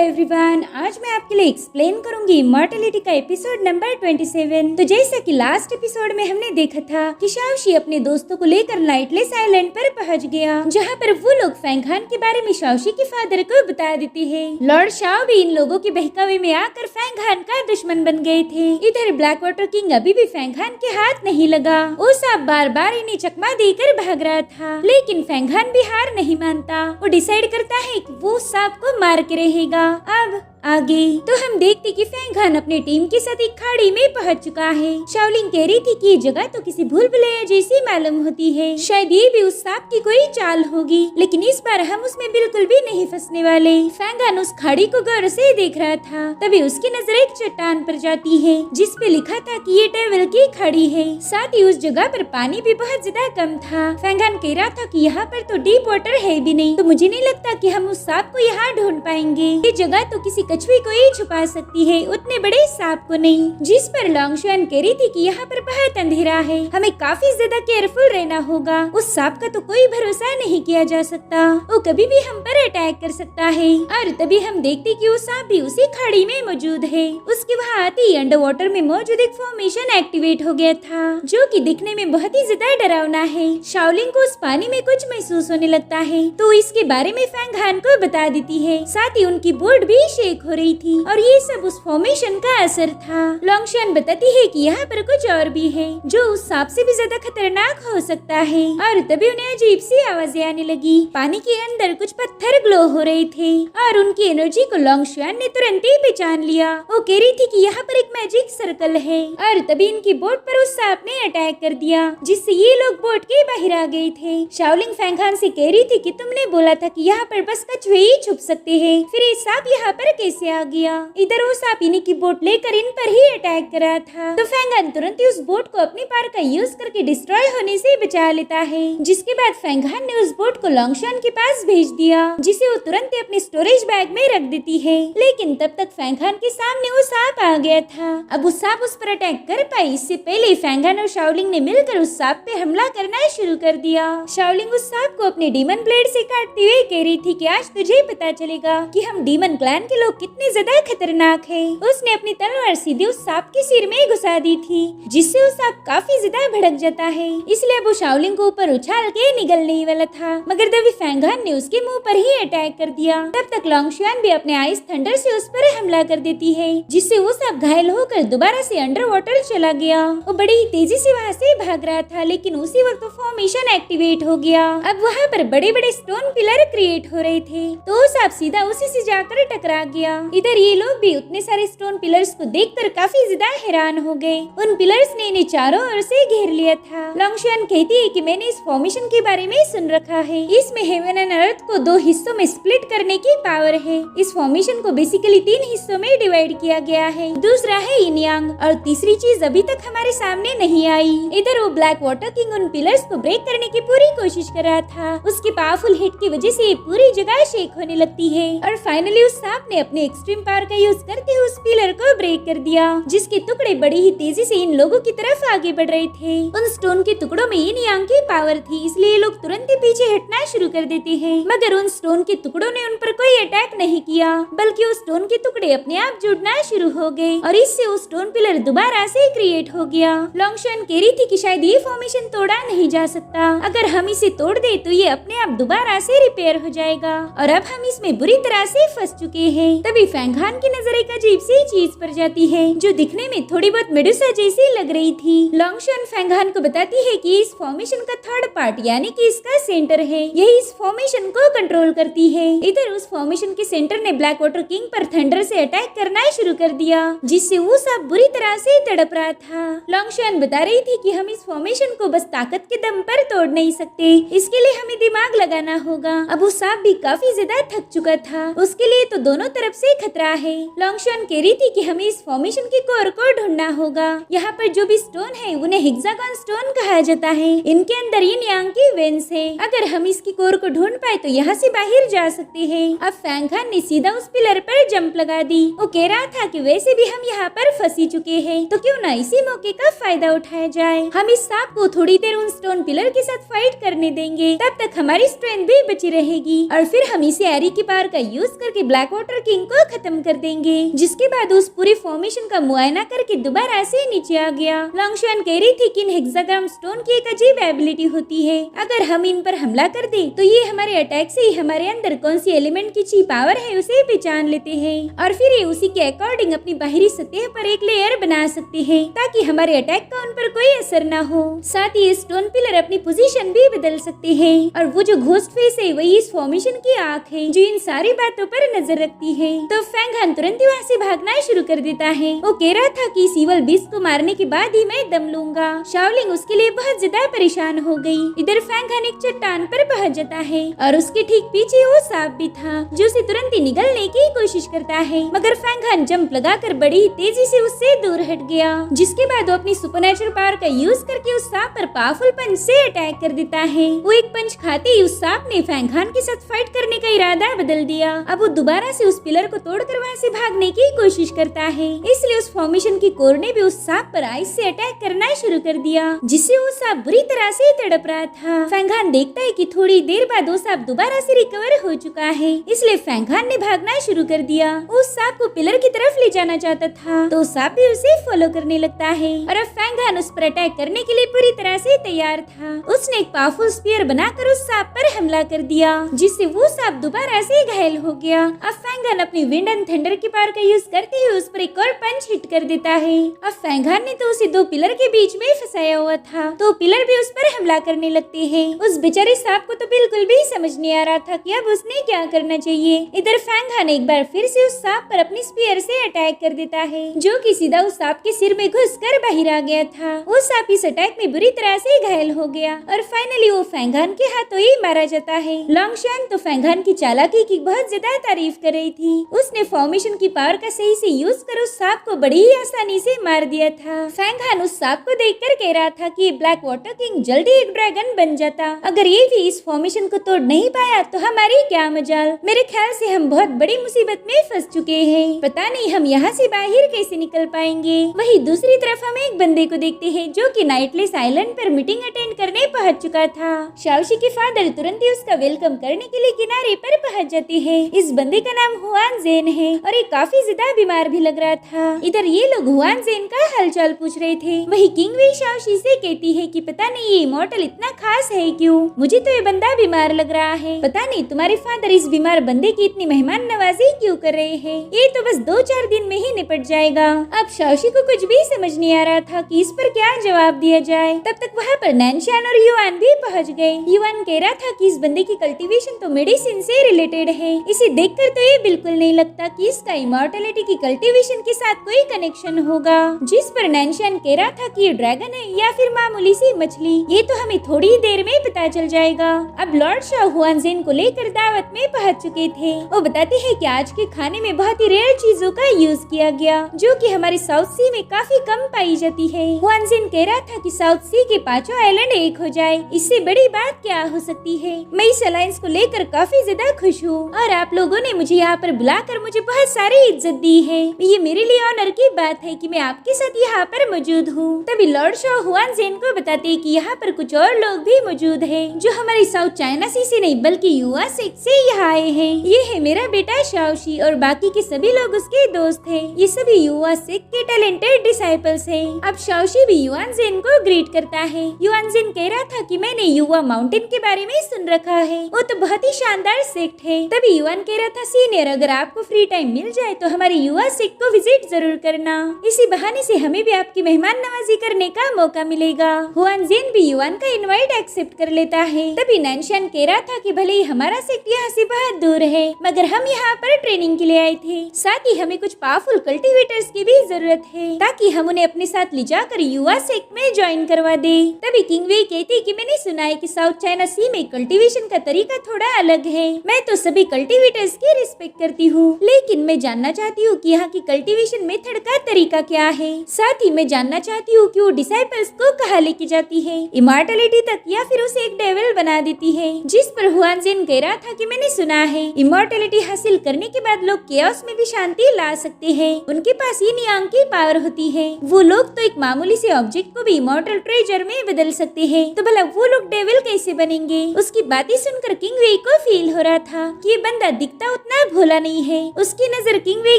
Everyone, आज मैं आपके लिए एक्सप्लेन करूंगी इमॉर्टलिटी का एपिसोड नंबर 27। तो जैसा कि लास्ट एपिसोड में हमने देखा था कि शाओशी अपने दोस्तों को लेकर नाइटलेस आइलैंड पर पहुंच गया, जहां पर वो लोग फैंग खान के बारे में शाओशी के फादर को बता देते हैं। लॉर्ड शाओ भी इन लोगों के बहकावे में आकर फैंग खान का दुश्मन बन गए थे। इधर ब्लैक वाटर किंग अभी भी फैंग खान के हाथ नहीं लगा। वो सांप बार बार इन्हें चकमा देकर भाग रहा था, लेकिन फैंग खान भी हार नहीं मानता। वो डिसाइड करता है कि वो सांप को मार के रहेगा। अब आगे तो हम देखते कि फैंग खान अपने टीम के साथ एक खाड़ी में पहुंच चुका है। शाओलिंग कह रही थी कि ये जगह तो किसी भूल भुलैया जैसी मालूम होती है, शायद ये भी उस सांप की कोई चाल होगी, लेकिन इस बार हम उसमें बिल्कुल भी नहीं फंसने वाले। फैंग खान उस खाड़ी को गौर से देख रहा था, तभी उसकी नजर एक चट्टान पर जाती है जिस पे लिखा था कि ये डेविल की खाड़ी है। साथ ही उस जगह पर पानी भी बहुत ज्यादा कम था। फैंग खान कह रहा था कि यहाँ पर तो डीप वाटर है भी नहीं, तो मुझे नहीं लगता कि हम उस सांप को यहाँ ढूंढ पाएंगे। ये जगह तो किसी कछुए को ही छुपा सकती है, उतने बड़े सांप को नहीं। जिस पर लॉन्गशुआन कह रही थी कि यहाँ पर बहुत अंधेरा है, हमें काफी ज्यादा केयरफुल रहना होगा। उस सांप का तो कोई भरोसा नहीं किया जा सकता, वो कभी भी हम पर अटैक कर सकता है। और तभी हम देखते कि वो सांप भी उसी खाड़ी में मौजूद है। उसके वहाँ आते ही अंडर वाटर में मौजूद एक फॉर्मेशन एक्टिवेट हो गया था, जो कि दिखने में बहुत ही ज्यादा डरावना है। शाओलिंग को उस पानी में कुछ महसूस होने लगता है, तो इसके बारे में फैंग खान को बता देती है। साथ ही उनकी बोट भी शेक हो रही थी और ये सब उस फॉर्मेशन का असर था। लॉन्गशुआन बताती है कि यहाँ पर कुछ और भी है जो उस सांप से भी ज्यादा खतरनाक हो सकता है। और तभी उन्हें अजीब सी आवाजें आने लगी। पानी के अंदर कुछ पत्थर ग्लो हो रहे थे और उनकी एनर्जी को लॉन्गशुआन ने तुरंत ही पहचान लिया। वो कह रही थी कि यहाँ पर एक मैजिक सर्कल है और तभी इनकी बोट पर उस सांप ने अटैक कर दिया, जिससे ये लोग बोट के बाहर आ गए थे। शाओलिंग फैंग खान से कह रही थी कि तुमने बोला था कि यहाँ पर बस कछुए ही छुप सकते हैं, फिर ये सांप यहाँ पर कैसे आ गया? इधर वो सांप इन्हीं की बोट लेकर इन पर ही अटैक कर रहा था, तो फैंग खान तुरंत ही उस बोट को अपनी पावर का यूज करके डिस्ट्रॉय होने से बचा लेता है। जिसके बाद फैंग खान ने उस बोट को लॉन्गशुआन के पास भेज दिया, जिसे वो तुरंत ही अपने स्टोरेज बैग में रख देती है। लेकिन तब तक फैंग खान के सामने वो सांप आ गया था। अब उस सांप उस पर अटैक कर पाई, इससे पहले फैंग खान और शाओलिंग ने मिलकर उस सांप पे हमला करना शुरू कर दिया। शाओलिंग उस सांप को अपने डीमन ब्लेड से काटते हुए कह रही थी कि आज तुझे पता चलेगा कि हम डीमन क्लैन के लोग कितने ज्यादा खतरनाक है। उसने अपनी तलवार सीधे उस सांप के सिर में घुसा दी थी, जिससे वो सांप काफी ज्यादा भड़क जाता है। इसलिए वो शाओलिंग को ऊपर उछाल के निगलने ही वाला था, मगर तभी फैंग खान ने उसके मुंह पर ही अटैक कर दिया। तब तक लॉन्गशुआन भी अपने आइस थंडर से उस पर हमला कर देती है, जिससे वो सांप घायल होकर दोबारा से अंडर वाटर चला गया। वो बड़ी ही तेजी से वहाँ से भाग रहा था, लेकिन उसी वक्त फॉर्मेशन एक्टिवेट हो गया। अब वहाँ पर बड़े बड़े स्टोन पिलर क्रिएट हो रहे थे, तो वो सांप सीधा उसी से जाकर टकरा गया। इधर ये लोग भी उतने सारे स्टोन पिलर्स को देखकर काफी ज्यादा हैरान हो गए। उन पिलर्स ने इन्हें चारों ओर से घेर लिया था। लॉन्गशुआन कहती है कि मैंने इस फॉर्मेशन के बारे में सुन रखा है, इसमें हेवन एंड अर्थ को 2 हिस्सों में स्प्लिट करने की पावर है। इस फॉर्मेशन को बेसिकली 3 हिस्सों में डिवाइड किया गया है, दूसरा है यिन यांग और तीसरी चीज अभी तक हमारे सामने नहीं आई। इधर वो ब्लैक वाटर किंग उन पिलर्स को ब्रेक करने की पूरी कोशिश कर रहा था। उसके पावरफुल हिट की वजह से पूरी जगह शेक होने लगती है और फाइनली उस सांप ने अपने एक्सट्रीम पावर का यूज करते हुए उस पिलर को ब्रेक कर दिया, जिसके टुकड़े बड़ी ही तेजी से इन लोगों की तरफ आगे बढ़ रहे थे। उन स्टोन के टुकड़ों में यिन यांग की पावर थी, इसलिए लोग तुरंत ही पीछे हटना शुरू कर देते हैं। मगर उन स्टोन के टुकड़ों ने उन पर कोई अटैक नहीं किया, बल्कि उस स्टोन के टुकड़े अपने आप जुड़ना शुरू हो गए और इससे वो स्टोन पिलर दोबारा से क्रिएट हो गया। लॉन्गशुआन कह रही थी कि शायद ये फॉर्मेशन तोड़ा नहीं जा सकता, अगर हम इसे तोड़ दे तो ये अपने आप दोबारा से रिपेयर हो जाएगा और अब हम इसमें बुरी तरह से फंस चुके हैं। तभी फैंग खान की नजर एक अजीब सी चीज पर जाती है, जो दिखने में थोड़ी बहुत मेडुसा जैसी लग रही थी। लॉन्गशुआन फैंग खान को बताती है कि इस फॉर्मेशन का थर्ड पार्ट यानी कि इसका सेंटर है, यही इस फॉर्मेशन को कंट्रोल करती है। इधर उस फॉर्मेशन के सेंटर ने ब्लैक वाटर किंग पर थंडर से अटैक करना शुरू कर दिया, जिससे वो सब बुरी तरह से तड़प रहा था। लॉन्गशुआन बता रही थी कि हम इस फॉर्मेशन को बस ताकत के दम पर तोड़ नहीं सकते, इसके लिए हमें दिमाग लगाना होगा। अब वो सांप भी काफी ज्यादा थक चुका था, उसके लिए तो दोनों तरफ से खतरा है। लॉन्गशुआन कह रही थी कि हमें इस फॉर्मेशन के कोर को ढूंढना होगा। यहाँ पर जो भी स्टोन है उन्हें हेक्सागोन स्टोन कहा जाता है, इनके अंदर यिन यांग की वेन्स है। अगर हम इसकी कोर को ढूंढ पाए तो यहाँ से बाहर जा सकते हैं। अब फैंग खान ने सीधा उस पिलर पर जंप लगा दी। वो कह रहा था कि वैसे भी हम यहाँ पर फंसी चुके हैं, तो क्यों ना इसी मौके का फायदा उठाया जाए। हम इस सांप को थोड़ी देर उन स्टोन पिलर के साथ फाइट करने देंगे, तब तक हमारी स्ट्रेंथ भी बची रहेगी और फिर हम इसे एरी की पावर का यूज करके ब्लैक वाटर किंग को खत्म कर देंगे। जिसके बाद उस पूरी फॉर्मेशन का मुआयना करके दोबारा से नीचे आ गया। लॉन्गशॉन कह रही थी कि इन हेक्साग्राम स्टोन की एक अजीब एबिलिटी होती है, अगर हम इन पर हमला कर दे तो ये हमारे अटैक से ही हमारे अंदर कौन सी एलिमेंट की ची पावर है उसे पहचान लेते हैं और फिर ये उसी के अकॉर्डिंग अपनी बाहरी सतह पर एक लेयर बना सकते हैं ताकि हमारे अटैक का उन पर कोई असर न हो। साथ ही स्टोन पिलर अपनी पोजीशन भी बदल सकते हैं और वो जो घोस्ट फेस है वही इस फॉर्मेशन की आँख है जो इन सारी बातों पर नजर रखती है। तो फैंग हान तुरंत ही वहाँ से भागना शुरू कर देता है। वो कह रहा था कि इस इवल बीस्ट को मारने के बाद ही मैं दम लूंगा। शाओलिंग उसके लिए बहुत ज्यादा परेशान हो गई। इधर फैंग हान एक चट्टान पर पहुंच जाता है और उसके ठीक पीछे वो सांप भी था जो उसे तुरंत ही निगलने की कोशिश करता है, मगर फैंग हान जंप लगाकर बड़ी तेजी से उससे दूर हट गया। जिसके बाद वो अपनी सुपरनेचुरल पावर का यूज करके उस सांप पर पावरफुल पंच से अटैक कर देता है। वो एक पंच खाते ही उस सांप ने फैंग हान के साथ फाइट करने का इरादा बदल दिया। अब वो दोबारा से उस पिलर को तोड़कर वहाँ से भागने की कोशिश करता है, इसलिए उस फॉर्मेशन की कोर ने भी उस सांप पर आइस से अटैक करना शुरू कर दिया, जिससे वो सांप बुरी तरह से तड़प रहा था। फैंग हान देखता है कि थोड़ी देर बाद वो सांप दोबारा से रिकवर हो चुका है, इसलिए फैंग हान ने भागना शुरू कर दिया। उस सांप को पिलर की तरफ ले जाना चाहता था तो सांप भी उसे फॉलो करने लगता है और अब फैंग हान उस पर अटैक करने के लिए पूरी तरह से तैयार था। उसने एक पावरफुल स्पीयर बनाकर उस सांप पर हमला कर दिया, जिससे वो सांप दोबारा से घायल हो गया। अब फैंग हान अपनी विंड एंड थंडर की पावर का यूज करते हुए उस पर एक और पंच हिट कर देता है। अब फैंग हान ने तो उसे दो पिलर के बीच में फंसाया हुआ था, तो पिलर भी उस पर हमला करने लगते हैं। उस बेचारे सांप को तो बिल्कुल भी समझ नहीं आ रहा था कि अब उसने क्या करना चाहिए। इधर फैंग हान एक बार फिर से उस सांप पर अपनी स्पीयर से अटैक कर देता है, जो कि सीधा उस सांप के सिर में घुसकर बाहर आ गया था। वो सांप इस अटैक में बुरी तरह से घायल हो गया और फाइनली वो फैंग हान के हाथों ही मारा जाता है। लॉन्गशॉन तो फैंग हान की चालाकी की बहुत ज्यादा तारीफ कर रही थी। उसने फॉर्मेशन की पावर का सही से यूज कर उस सांप को बड़ी ही आसानी से मार दिया था। फैंग हान उस सांप को देखकर कह रहा था कि ब्लैक वाटर किंग जल्दी एक ड्रैगन बन जाता, अगर ये भी इस फॉर्मेशन को तोड़ नहीं पाया तो हमारी क्या मजाल। मेरे ख्याल से हम बहुत बड़ी मुसीबत में फंस चुके हैं, पता नहीं हम यहाँ से बाहर कैसे निकल पाएंगे। वही दूसरी तरफ हम एक बंदे को देखते हैं जो कि नाइटलेस आइलैंड पर मीटिंग अटेंड करने पहुंच चुका था। शाओशी के फादर तुरंत ही उसका वेलकम करने के लिए किनारे पर पहुंच जाते हैं। इस बंदे का नाम हुआन जेन है और ये काफी ज्यादा बीमार भी लग रहा था। इधर ये लोग हुआन जेन का हालचाल पूछ रहे थे। वही किंग वी शाओशी से कहती है कि पता नहीं ये इमॉर्टल इतना खास है क्यों, मुझे तो ये बंदा बीमार लग रहा है, पता नहीं तुम्हारे फादर इस बीमार बंदे की इतनी मेहमान नवाजी क्यों कर रहे हैं, ये तो बस 2-4 दिन में ही निपट जाएगा। अब शाओशी को कुछ भी समझ नहीं आ रहा था कि इस पर क्या जवाब दिया जाए। तब तक वहाँ पर नैनशान और युआन भी पहुँच गए। युआन कह रहा था कि इस बंदे की कल्टीवेशन तो मेडिसिन से रिलेटेड है, इसे देखकर तो ये बिल्कुल नहीं लगता कि इसका इमॉर्टलिटी की कल्टीवेशन के साथ कोई कनेक्शन होगा। जिस पर नैनशान कह रहा था कि ये ड्रैगन है या फिर मामूली सी मछली, ये तो हमें थोड़ी देर में पता चल जाएगा। अब लॉर्ड शाओ हुआन जेन को लेकर दावत में पहुंच चुके थे। वो बताते हैं कि आज के खाने में बहुत ही रेयर चीजों का यूज किया गया, जो कि हमारे साउथ सी में काफी कम पाई जाती है। हुआन जेन कह रहा था कि साउथ सी के 5 आइलैंड एक हो जाए, इससे बड़ी बात क्या हो सकती है। मैं इस अलायंस को लेकर काफी ज्यादा खुश हूँ और आप लोगों ने मुझे यहाँ पर बुलाकर मुझे बहुत सारी इज्जत दी है। ये मेरे लिए ऑनर की बात है कि मैं आपके साथ यहाँ पर मौजूद हूँ। तभी लॉर्ड शाओ हुआन जेन को बताते हैं कि यहाँ पर कुछ और लोग भी मौजूद है जो हमारे साउथ चाइना सी से नहीं बल्कि युवा सेक्ट से यहाँ आए हैं। ये है मेरा बेटा शाओशी और बाकी के सभी लोग उसके दोस्त हैं। ये सभी युवा सेक्ट के टैलेंटेड डिसाइपल्स हैं। अब शाओशी भी युआन जेन को ग्रीट करता है। युआन जेन कह रहा था कि मैंने युवा माउंटेन के बारे में सुन रखा है, वो तो बहुत ही शानदार सेक्ट है। तभी युआन कह रहा था सीनियर, अगर आपको फ्री टाइम मिल जाए तो हमारे युवा सेक्ट को विजिट जरूर करना, इसी बहाने से हमें भी आपकी मेहमान नवाजी करने का मौका मिलेगा। हुआन जेन भी युआन का इनवाइट एक्सेप्ट कर लेता है। तभी नैनशान कह रहा था कि भले ही हमारा सेक्ट यहाँ से बहुत दूर है, मगर हम यहाँ पर ट्रेनिंग के लिए आए थे, साथ ही हमें कुछ पावरफुल कल्टीवेटर्स की भी जरूरत है ताकि हम उन्हें अपने साथ ले जाकर युवा सेक्ट में ज्वाइन करवा दे। तभी किंग वे कहती कि मैंने सुना है कि साउथ चाइना सी में कल्टीवेशन का तरीका थोड़ा अलग है। मैं तो सभी कल्टीवेटर्स की रिस्पेक्ट करती हूँ, लेकिन मैं जानना चाहती हूँ कि यहाँ की कल्टीवेशन मेथड का तरीका क्या है। साथ ही मैं जानना चाहती हूँ कि वो डिसाइपल्स को कहाँ लेके जाती है, इमॉर्टलिटी तक या फिर उसे एक डेविल बना देती है। जिस पर हुआन जेन कह रहा था कि मैंने सुना है इमॉर्टलिटी हासिल करने के बाद लोग केओस में भी शांति ला सकते हैं, उनके पास ये नियांग की पावर होती है। वो लोग तो एक मामूली से ऑब्जेक्ट को भी इमॉर्टल ट्रेजर में बदल सकते हैं, तो भला वो लोग डेविल कैसे बनेंगे। उसकी बातें सुनकर किंग वे को फील हो रहा था कि ये बंदा दिखता उतना भोला नहीं है। उसकी नजर किंगवे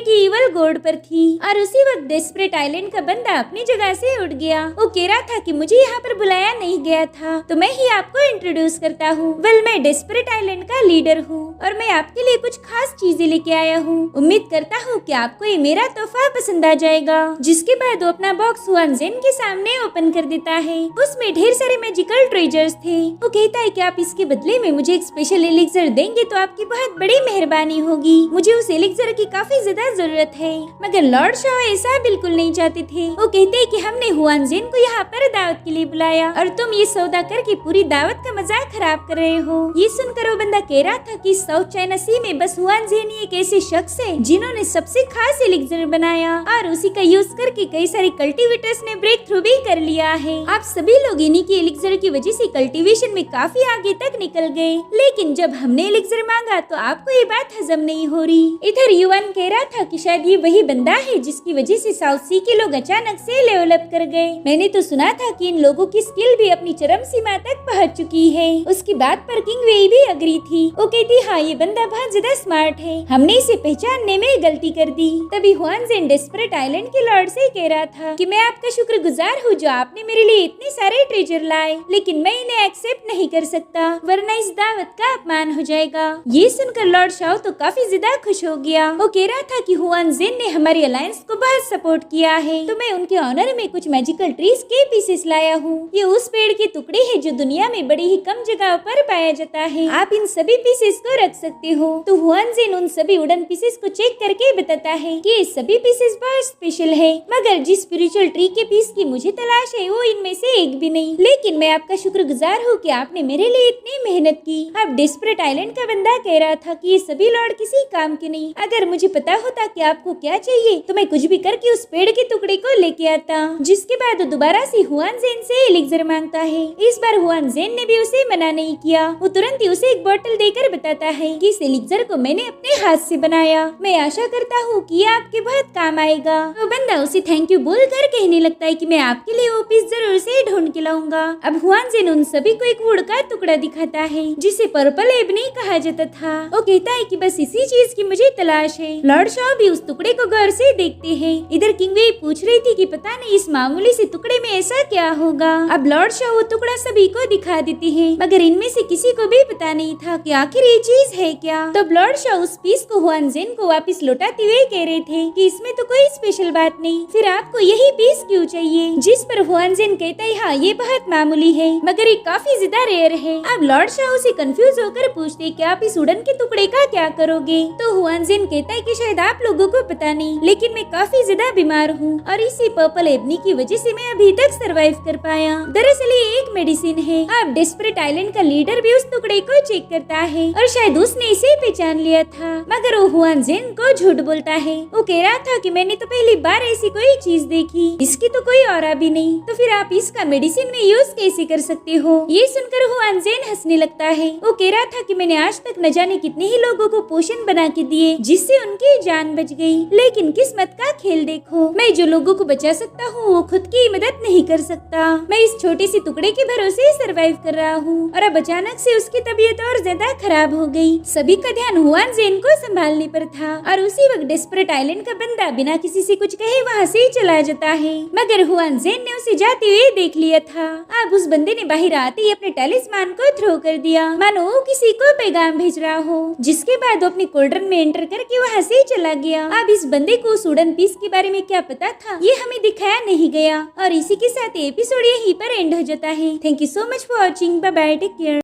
की इवल गॉड पर थी और उसी वक्त डेस्परेट आइलैंड का बंदा अपनी जगह से उठ गया। वो कह रहा था कि मुझे यहाँ पर बुलाया नहीं गया था, तो मैं ही आपको इंट्रोड्यूस करता हूँ। वेल, मैं डेस्परेट आइलैंड का लीडर हूँ और मैं आपके लिए कुछ खास चीजें लेके आया हूँ। उम्मीद करता हूँ कि आपको ये मेरा तोहफा पसंद आ जाएगा। जिसके बाद वो अपना बॉक्स हुआन जेन के सामने ओपन कर देता है। उसमें ढेर सारे मैजिकल ट्रेजर्स थे। वो कहता है कि आप इसके बदले में मुझे एक स्पेशल एलिक्सर देंगे तो आपकी बहुत बड़ी मेहरबानी होगी। मुझे उस एलिक्सर की काफी ज्यादा जरूरत है। मगर लॉर्ड शॉ ऐसा बिल्कुल नहीं चाहते थे। वो कहते हैं कि हमने हुआन जेन को यहाँ पर दावत के लिए बुलाया और तुम ये सौदा करके पूरी दावत का मजाक खराब कर रहे हो। ये सुनकर वो बंदा कह रहा था कि साउथ चाइना सी में बस हुआन जेन ही एक ऐसे शख्स है जिन्होंने सबसे खास एलिक्सर बनाया और उसी का यूज करके कई सारे कल्टीवेटर्स ने ब्रेक थ्रू भी कर लिया है। आप सभी लोग इन्हीं की एलिक्सर की वजह से कल्टीवेशन में काफी आगे तक निकल गए, लेकिन जब हमने एलिक्सर मांगा तो आपको ये बात हजम नहीं हो रही। इधर युवान कह रहा था कि शायद ये वही बंदा है जिसकी वजह से साउथ सी के लोग अचानक से लेवल अप कर गए। मैंने तो सुना था कि इन लोगों की स्किल भी अपनी चरम सीमा तक पहुंच चुकी है। उसकी बात पर किंगवे भी अग्री थी। वो कहती हाँ, ये बंदा बहुत ज्यादा स्मार्ट है, हमने इसे पहचानने में गलती कर दी। तभी हुआन जेन डेस्परेट आइलैंड के लॉर्ड से कह रहा था कि मैं आपका शुक्रगुजार हूँ जो आपने मेरे लिए इतने सारे ट्रेजर लाए, लेकिन मैं इन्हें एक्सेप्ट नहीं कर सकता वरना इस दावत का अपमान हो जाएगा। ये सुनकर लॉर्ड शाओ तो काफी ज्यादा खुश हो गया। वो कह रहा था कि हुआन जेन ने हमारी अलायंस को बहुत सपोर्ट किया है, तो मैं उनके ऑनर में कुछ मैजिकल ट्रीज के पीसेस लाया हूँ। ये उस पेड़ के टुकड़े हैं जो दुनिया में बड़ी ही कम जगह पर पाया जाता है। आप इन सभी पीसेस को रख सकते हो। तो हुआन जेन उन सभी वुडन पीसेस को चेक करके बताता है कि ये सभी पीसेस बहुत स्पेशल है, मगर जिस स्पिरिचुअल ट्री के पीस की मुझे तलाश है वो इनमें से एक भी नहीं। लेकिन मैं आपका शुक्रगुजार हूँ कि आपने मेरे लिए इतनी मेहनत की। अब डेस्परेट आइलैंड का बंदा कह रहा था कि ये सभी लॉर्ड किसी काम के नहीं। अगर मुझे पता होता कि आपको क्या चाहिए तो मैं कुछ भी करके उस पेड़ के टुकड़े को लेके आता। जिसके बाद वो दोबारा से हुआन जेन से एलिक्सर मांगता है। इस बार हुआन जेन ने भी उसे मना नहीं किया। वो तुरंत ही उसे एक बोतल देकर बताता है कि इस एलिक्सर को मैंने अपने हाथ से बनाया। मैं आशा करता हूँ कि ये आपके बहुत काम आएगा। वो बंदा उसे थैंक यू बोलकर कहने लगता है कि मैं आपके लिए वो पीस जरूर से ढूंढ के लाऊंगा। अब हुआन जेन उन सभी को एक वुड का टुकड़ा दिखाता है जिसे पर्पल एबनी कहा जाता था। वो कहता है कि बस इसी चीज की मुझे तलाश है। लॉर्ड शॉ भी उस टुकड़े को गौर से देखते हैं। इधर किंगवे पूछ रही थी कि पता नहीं इस मामूली से टुकड़े में ऐसा क्या होगा। अब लॉर्ड शॉ वो टुकड़ा सभी को दिखा देते हैं, मगर इनमें से किसी को भी पता नहीं था कि आखिर ये चीज है क्या। तो लॉर्ड शॉ उस पीस को हुआन जेन को वापस लौटाते हुए कह रहे थे कि इसमें तो कोई स्पेशल बात नहीं, फिर आपको यही पीस क्यों चाहिए। जिस पर हुआन जेन कहता है हाँ, ये बहुत मामूली है मगर ये काफी ज्यादा रेयर है। अब लॉर्ड शॉ उसे कंफ्यूज होकर पूछते कि आप इस वुडन के टुकड़े का क्या करोगे। तो हुआन जेन कहता है कि शायद आप लोगों को पता नहीं, लेकिन मैं काफी ज्यादा बीमार हूँ और इसी पर्पल एबनी की वजह से मैं अभी तक सरवाइव कर पाया। दरअसल ये एक मेडिसिन है। अब डेस्परेट आइलैंड का लीडर भी उस टुकड़े को चेक करता है और शायद उसने इसे पहचान लिया था, मगर वो हुआन जेन को झूठ बोलता है। वो कह रहा था कि मैंने तो पहली बार ऐसी कोई चीज देखी, इसकी तो कोई ऑरा भी नहीं, तो फिर आप इसका मेडिसिन में यूज कैसे कर सकते हो। ये सुनकर हुआन जेन हंसने लगता है। वो कह रहा था कि मैंने आज तक न जाने कितने ही लोगों को पोषण बना के दिए जिससे उनकी जान बच गई, लेकिन किस्मत का खेल देखो, मैं जो लोगों को बचा सकता हूँ वो खुद की मदद नहीं कर सकता। मैं इस छोटे से टुकड़े के भरोसे सरवाइव कर रहा हूँ और अब अचानक से उसकी तबीयत और ज्यादा खराब हो गई। सभी का ध्यान हुआन जेन को संभालने पर था और उसी वक्त डेस्परेट आइलैंड का बंदा बिना किसी से कुछ कहे वहाँ से चला जाता है, मगर हुआन जेन ने उसे जाते हुए देख लिया था। अब उस बंदे ने बाहर आते ही अपने टैलिस्मान को थ्रो कर दिया, मानो वो किसी को पैगाम भेज रहा हो। जिसके बाद वो अपने कोल्ड्रन में एंटर करके वहाँ से चला गया। अब इस बंदे को वुडन पीस के बारे में क्या पता था ये हमें दिखाया नहीं गया और इसी के साथ एपिसोड यहीं पर एंड हो जाता है। Thank you so much for watching. Bye bye, take care.